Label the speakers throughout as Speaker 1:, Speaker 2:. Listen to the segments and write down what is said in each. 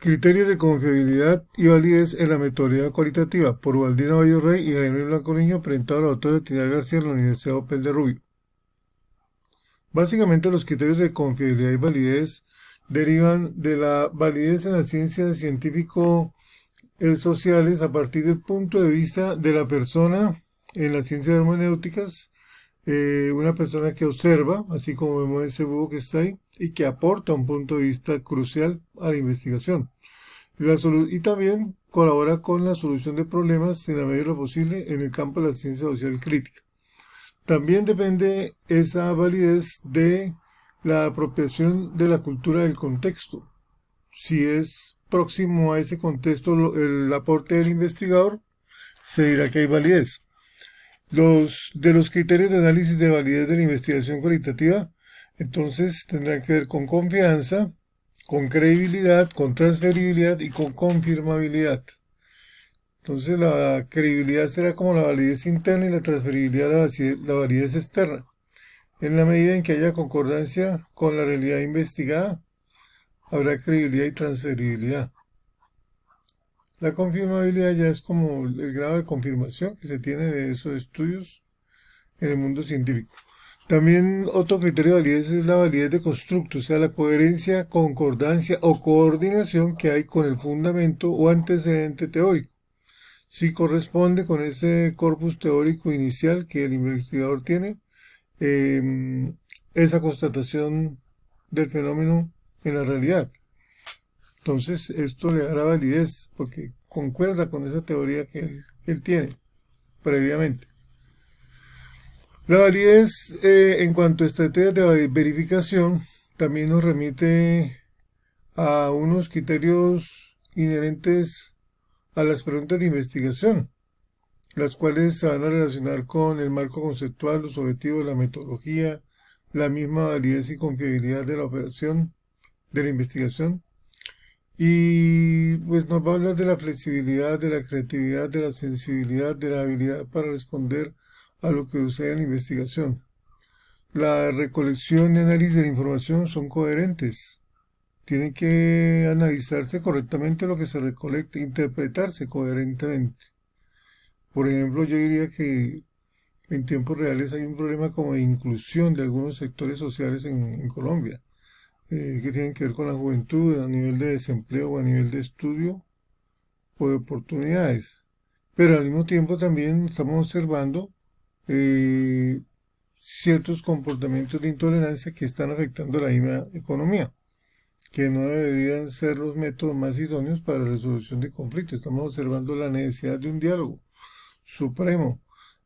Speaker 1: Criterios de confiabilidad y validez en la metodología cualitativa, por Valdina Bayo Rey y Jaime Blanco Niño, presentado a la doctora Trinidad García de la Universidad Open de Rubio. Básicamente, los criterios de confiabilidad y validez derivan de la validez en las ciencias científico-sociales a partir del punto de vista de la persona en las ciencias hermenéuticas, una persona que observa, así como vemos ese búho que está ahí, y que aporta un punto de vista crucial a la investigación. Y también colabora con la solución de problemas en la medida de lo posible en el campo de la ciencia social crítica. También depende esa validez de la apropiación de la cultura del contexto. Si es próximo a ese contexto el aporte del investigador, se dirá que hay validez. De los criterios de análisis de validez de la investigación cualitativa, entonces tendrán que ver con confianza, con credibilidad, con transferibilidad y con confirmabilidad. Entonces la credibilidad será como la validez interna y la transferibilidad la validez externa. En la medida en que haya concordancia con la realidad investigada, habrá credibilidad y transferibilidad. La confirmabilidad ya es como el grado de confirmación que se tiene de esos estudios en el mundo científico. También otro criterio de validez es la validez de constructo, o sea, la coherencia, concordancia o coordinación que hay con el fundamento o antecedente teórico. Si corresponde con ese corpus teórico inicial que el investigador tiene, esa constatación del fenómeno en la realidad. Entonces, esto le dará validez porque concuerda con esa teoría que él tiene previamente. La validez en cuanto a estrategias de verificación también nos remite a unos criterios inherentes a las preguntas de investigación, las cuales se van a relacionar con el marco conceptual, los objetivos de la metodología, la misma validez y confiabilidad de la operación de la investigación. Y pues nos va a hablar de la flexibilidad, de la creatividad, de la sensibilidad, de la habilidad para responder a lo que sucede en la investigación. La recolección y análisis de la información son coherentes. Tienen que analizarse correctamente lo que se recolecta, interpretarse coherentemente. Por ejemplo, yo diría que en tiempos reales hay un problema como de inclusión de algunos sectores sociales en Colombia, que tienen que ver con la juventud a nivel de desempleo o a nivel de estudio o de oportunidades. Pero al mismo tiempo también estamos observando ciertos comportamientos de intolerancia que están afectando la misma economía, que no deberían ser los métodos más idóneos para la resolución de conflictos. Estamos observando la necesidad de un diálogo supremo,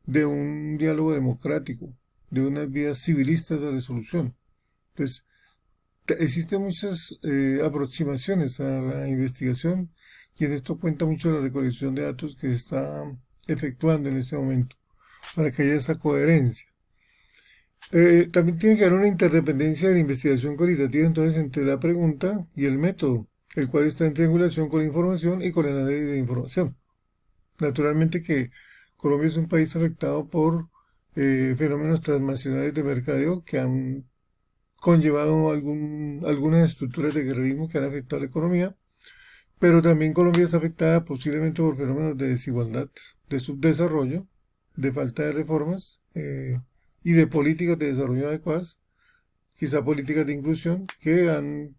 Speaker 1: de un diálogo democrático, de unas vías civilistas de resolución. Entonces, existen muchas aproximaciones a la investigación y en esto cuenta mucho la recolección de datos que se está efectuando en este momento para que haya esa coherencia. También tiene que haber una interdependencia de la investigación cualitativa entonces entre la pregunta y el método, el cual está en triangulación con la información y con el análisis de información. Naturalmente que Colombia es un país afectado por fenómenos transnacionales de mercadeo que han conllevado algunas estructuras de guerrerismo que han afectado a la economía, pero también Colombia está afectada posiblemente por fenómenos de desigualdad, de subdesarrollo, de falta de reformas y de políticas de desarrollo adecuadas, quizá políticas de inclusión que han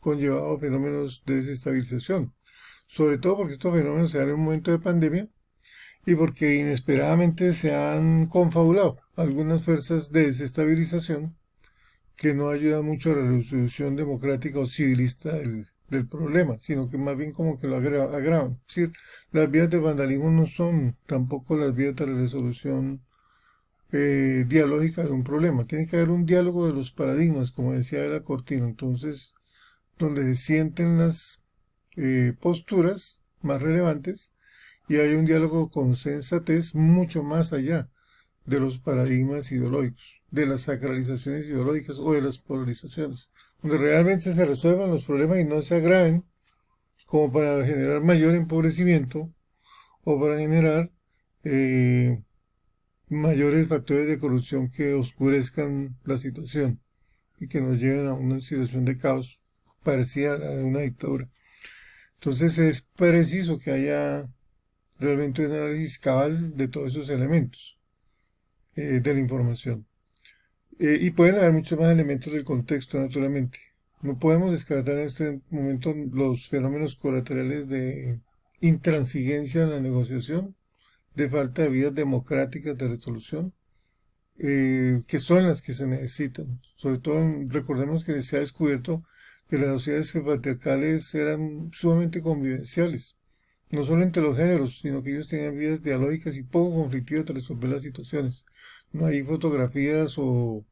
Speaker 1: conllevado fenómenos de desestabilización, sobre todo porque estos fenómenos se dan en un momento de pandemia y porque inesperadamente se han confabulado algunas fuerzas de desestabilización que no ayudan mucho a la resolución democrática o civilista del problema, sino que más bien como que lo agravan. Es decir, las vías de vandalismo no son tampoco las vías de la resolución dialógica de un problema. Tiene que haber un diálogo de los paradigmas, como decía de la Cortina. Entonces, donde se sienten las posturas más relevantes y hay un diálogo con sensatez mucho más allá de los paradigmas ideológicos, de las sacralizaciones ideológicas o de las polarizaciones, donde realmente se resuelvan los problemas y no se agraven como para generar mayor empobrecimiento o para generar mayores factores de corrupción que oscurezcan la situación y que nos lleven a una situación de caos parecida a la de una dictadura. Entonces es preciso que haya realmente un análisis cabal de todos esos elementos de la información. Y pueden haber muchos más elementos del contexto, naturalmente. No podemos descartar en este momento los fenómenos colaterales de intransigencia en la negociación, de falta de vías democráticas de resolución, que son las que se necesitan. Sobre todo, recordemos que se ha descubierto que las sociedades patriarcales eran sumamente convivenciales, no solo entre los géneros, sino que ellos tenían vías dialógicas y poco conflictivas de resolver las situaciones. No hay fotografías o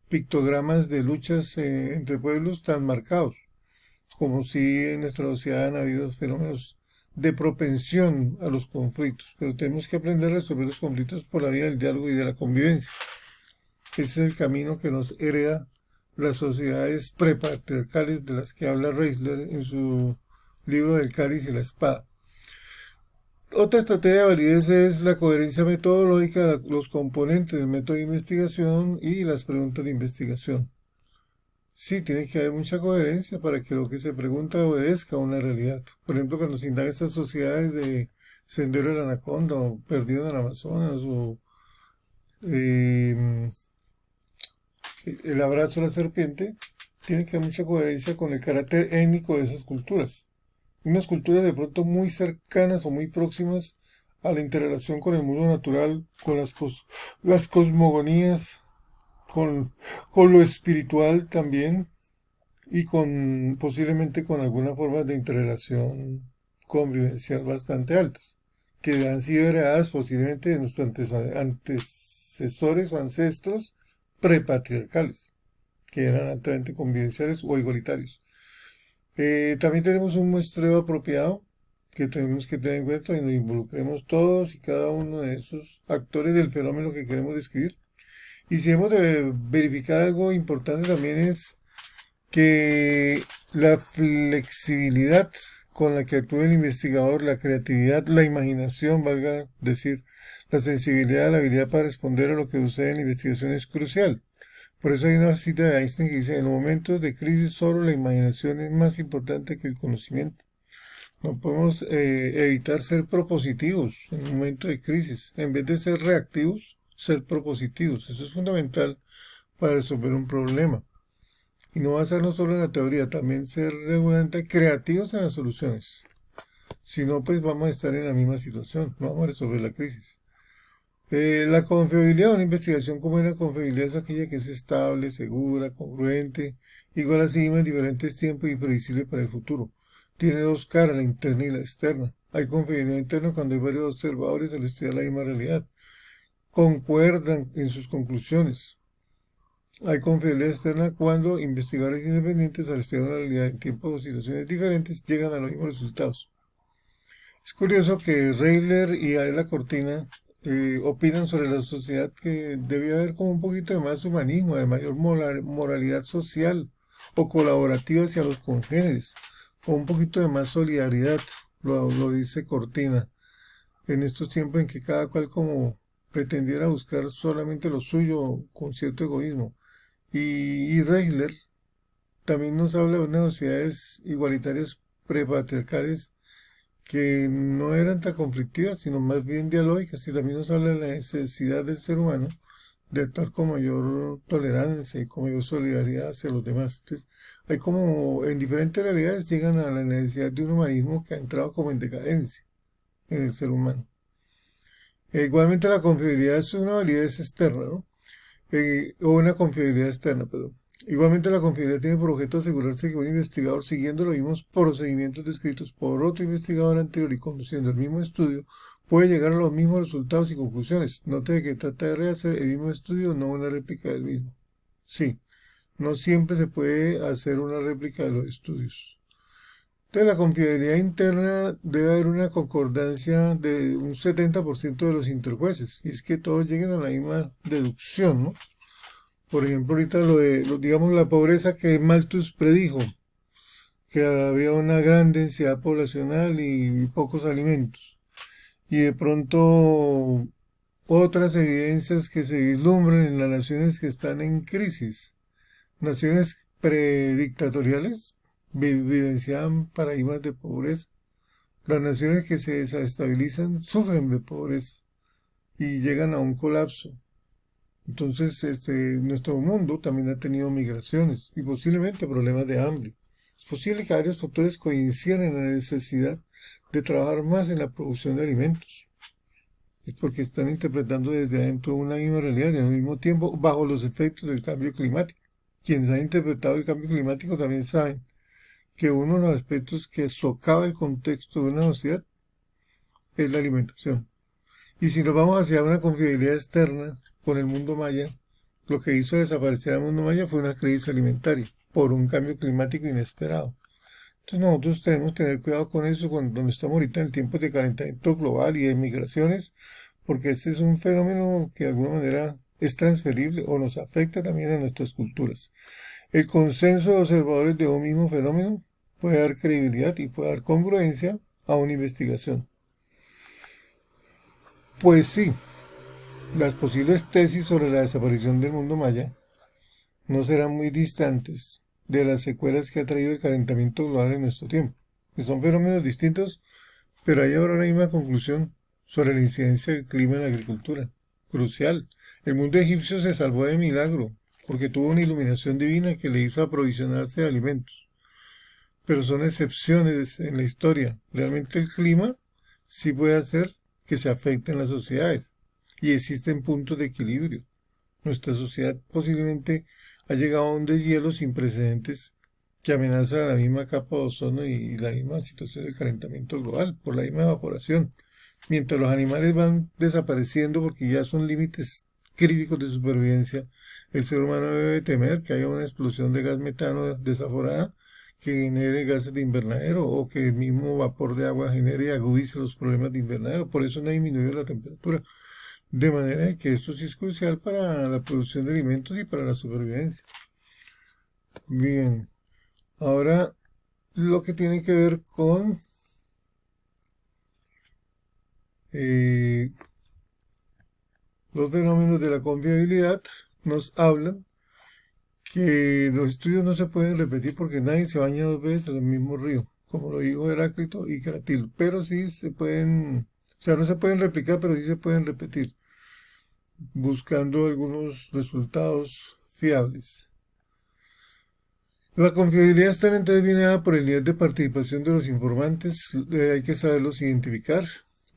Speaker 1: pictogramas de luchas entre pueblos tan marcados, como si en nuestra sociedad han habido fenómenos de propensión a los conflictos, pero tenemos que aprender a resolver los conflictos por la vía del diálogo y de la convivencia. Ese es el camino que nos hereda las sociedades prepatriarcales de las que habla Reisler en su libro del cáliz y la espada. Otra estrategia de validez es la coherencia metodológica de los componentes del método de investigación y las preguntas de investigación. Sí, tiene que haber mucha coherencia para que lo que se pregunta obedezca a una realidad. Por ejemplo, cuando se indaga estas sociedades de Sendero de la Anaconda o Perdido en el Amazonas o eh, el abrazo a la serpiente, tiene que haber mucha coherencia con el carácter étnico de esas culturas. Unas culturas de pronto muy cercanas o muy próximas a la interrelación con el mundo natural, con las cosmogonías, con lo espiritual también y con posiblemente con alguna forma de interrelación convivencial bastante altas, que han sido heredadas posiblemente de nuestros antecesores o ancestros prepatriarcales, que eran altamente convivenciales o igualitarios. También tenemos un muestreo apropiado que tenemos que tener en cuenta y nos involucremos todos y cada uno de esos actores del fenómeno que queremos describir. Y si hemos de verificar algo importante también es que la flexibilidad con la que actúa el investigador, la creatividad, la imaginación, valga decir, la sensibilidad, la habilidad para responder a lo que sucede en la investigación es crucial. Por eso hay una cita de Einstein que dice, en los momentos de crisis solo la imaginación es más importante que el conocimiento. No podemos evitar ser propositivos en un momento de crisis. En vez de ser reactivos, ser propositivos. Eso es fundamental para resolver un problema. Y no basarnos solo en la teoría, también ser regularmente creativos en las soluciones. Si no, pues vamos a estar en la misma situación, no vamos a resolver la crisis. La confiabilidad de una investigación como una confiabilidad es aquella que es estable, segura, congruente, igual a sí misma en diferentes tiempos y previsible para el futuro. Tiene dos caras, la interna y la externa. Hay confiabilidad interna cuando hay varios observadores al estudiar la misma realidad. Concuerdan en sus conclusiones. Hay confiabilidad externa cuando investigadores independientes al estudiar una realidad en tiempos o situaciones diferentes llegan a los mismos resultados. Es curioso que Reisler y Adela Cortina opinan sobre la sociedad que debía haber como un poquito de más humanismo, de mayor moralidad social o colaborativa hacia los congéneres, o un poquito de más solidaridad, lo dice Cortina, en estos tiempos en que cada cual como pretendiera buscar solamente lo suyo con cierto egoísmo. Y Reisler también nos habla de unas sociedades igualitarias prepatriarcales que no eran tan conflictivas, sino más bien dialógicas, y también nos habla de la necesidad del ser humano de actuar con mayor tolerancia y con mayor solidaridad hacia los demás. Entonces, hay como en diferentes realidades llegan a la necesidad de un humanismo que ha entrado como en decadencia en el ser humano. Igualmente la confiabilidad es una validez externa, ¿no? O una confiabilidad externa, perdón. Igualmente la confiabilidad tiene por objeto asegurarse que un investigador, siguiendo los mismos procedimientos descritos por otro investigador anterior y conduciendo el mismo estudio, puede llegar a los mismos resultados y conclusiones. Note que trata de rehacer el mismo estudio, no una réplica del mismo. Sí, no siempre se puede hacer una réplica de los estudios. Entonces, la confiabilidad interna debe haber una concordancia de un 70% de los interjueces, y es que todos lleguen a la misma deducción, ¿no? Por ejemplo, ahorita digamos, la pobreza que Malthus predijo, que había una gran densidad poblacional y pocos alimentos. Y de pronto otras evidencias que se vislumbran en las naciones que están en crisis, naciones predictatoriales, vivenciaban paradigmas de pobreza Las naciones que se desestabilizan sufren de pobreza y llegan a un colapso. Entonces, nuestro mundo también ha tenido migraciones y posiblemente problemas de hambre. Es posible que varios factores coincidan en la necesidad de trabajar más en la producción de alimentos. Es porque están interpretando desde adentro una misma realidad y al mismo tiempo bajo los efectos del cambio climático. Quienes han interpretado el cambio climático también saben que uno de los aspectos que socava el contexto de una sociedad es la alimentación. Y si nos vamos hacia una confiabilidad externa con el mundo maya, lo que hizo desaparecer al mundo maya fue una crisis alimentaria por un cambio climático inesperado. Entonces nosotros tenemos que tener cuidado con eso cuando estamos ahorita en el tiempo de calentamiento global y de migraciones, porque este es un fenómeno que de alguna manera es transferible o nos afecta también a nuestras culturas. El consenso de observadores de un mismo fenómeno puede dar credibilidad y puede dar congruencia a una investigación. Pues sí, las posibles tesis sobre la desaparición del mundo maya no serán muy distantes de las secuelas que ha traído el calentamiento global en nuestro tiempo, que son fenómenos distintos, pero hay ahora una misma conclusión sobre la incidencia del clima en la agricultura. Crucial. El mundo egipcio se salvó de milagro, porque tuvo una iluminación divina que le hizo aprovisionarse de alimentos. Pero son excepciones en la historia. Realmente el clima sí puede hacer que se afecten las sociedades y existen puntos de equilibrio. Nuestra sociedad posiblemente ha llegado a un deshielo sin precedentes que amenaza la misma capa de ozono y la misma situación de calentamiento global por la misma evaporación. Mientras los animales van desapareciendo porque ya son límites críticos de supervivencia, el ser humano debe temer que haya una explosión de gas metano desaforada que genere gases de invernadero o que el mismo vapor de agua genere y agudice los problemas de invernadero. Por eso no ha disminuido la temperatura. De manera que esto sí es crucial para la producción de alimentos y para la supervivencia. Bien, ahora lo que tiene que ver con los fenómenos de la confiabilidad nos hablan que los estudios no se pueden repetir porque nadie se baña dos veces en el mismo río, como lo dijo Heráclito y Cratilo, pero sí se pueden, o sea, no se pueden replicar, pero sí se pueden repetir, buscando algunos resultados fiables. La confiabilidad está entonces viene dada por el nivel de participación de los informantes, hay que saberlos identificar,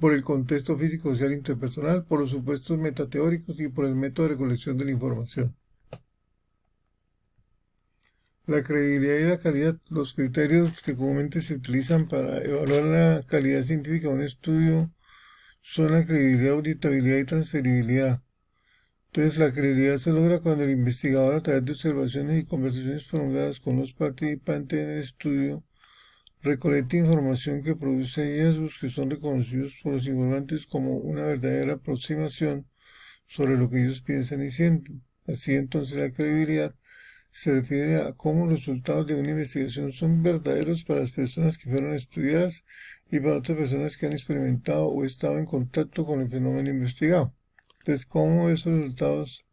Speaker 1: por el contexto físico, social e interpersonal, por los supuestos metateóricos y por el método de recolección de la información. La credibilidad y la calidad, los criterios que comúnmente se utilizan para evaluar la calidad científica de un estudio son la credibilidad, auditabilidad y transferibilidad. Entonces, la credibilidad se logra cuando el investigador, a través de observaciones y conversaciones prolongadas con los participantes en el estudio, recolecta información que produce hallazgos que son reconocidos por los informantes como una verdadera aproximación sobre lo que ellos piensan y sienten. Así entonces la credibilidad se refiere a cómo los resultados de una investigación son verdaderos para las personas que fueron estudiadas y para otras personas que han experimentado o estado en contacto con el fenómeno investigado. Entonces, cómo esos resultados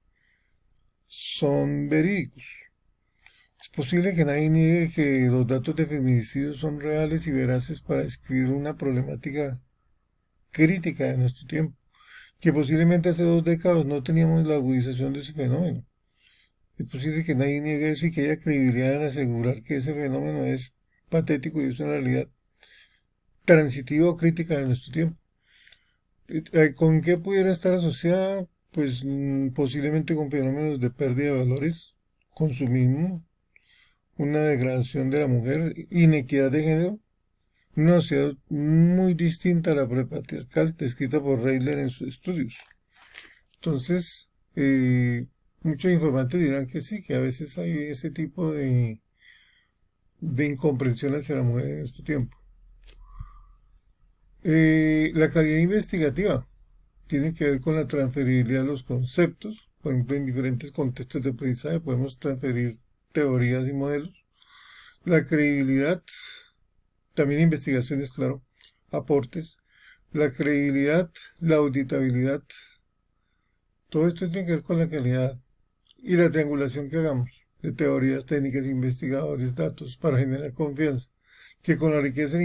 Speaker 1: son verídicos. Es posible que nadie niegue que los datos de feminicidios son reales y veraces para describir una problemática crítica de nuestro tiempo, que posiblemente hace 2 décadas no teníamos la agudización de ese fenómeno. Es posible que nadie niegue eso y que haya credibilidad en asegurar que ese fenómeno es patético y es una realidad transitiva o crítica de nuestro tiempo. ¿Con qué pudiera estar asociada? Pues posiblemente con fenómenos de pérdida de valores, consumismo, una degradación de la mujer, inequidad de género, una sociedad muy distinta a la prepatriarcal descrita por Reiler en sus estudios. Entonces, muchos informantes dirán que sí, que a veces hay ese tipo de incomprensión hacia la mujer en este tiempo. La calidad investigativa tiene que ver con la transferibilidad de los conceptos. Por ejemplo, en diferentes contextos de aprendizaje podemos transferir teorías y modelos. La credibilidad, también investigaciones, claro, aportes. La credibilidad, la auditabilidad, todo esto tiene que ver con la calidad y la triangulación que hagamos de teorías, técnicas, investigadores, datos para generar confianza, que con la riqueza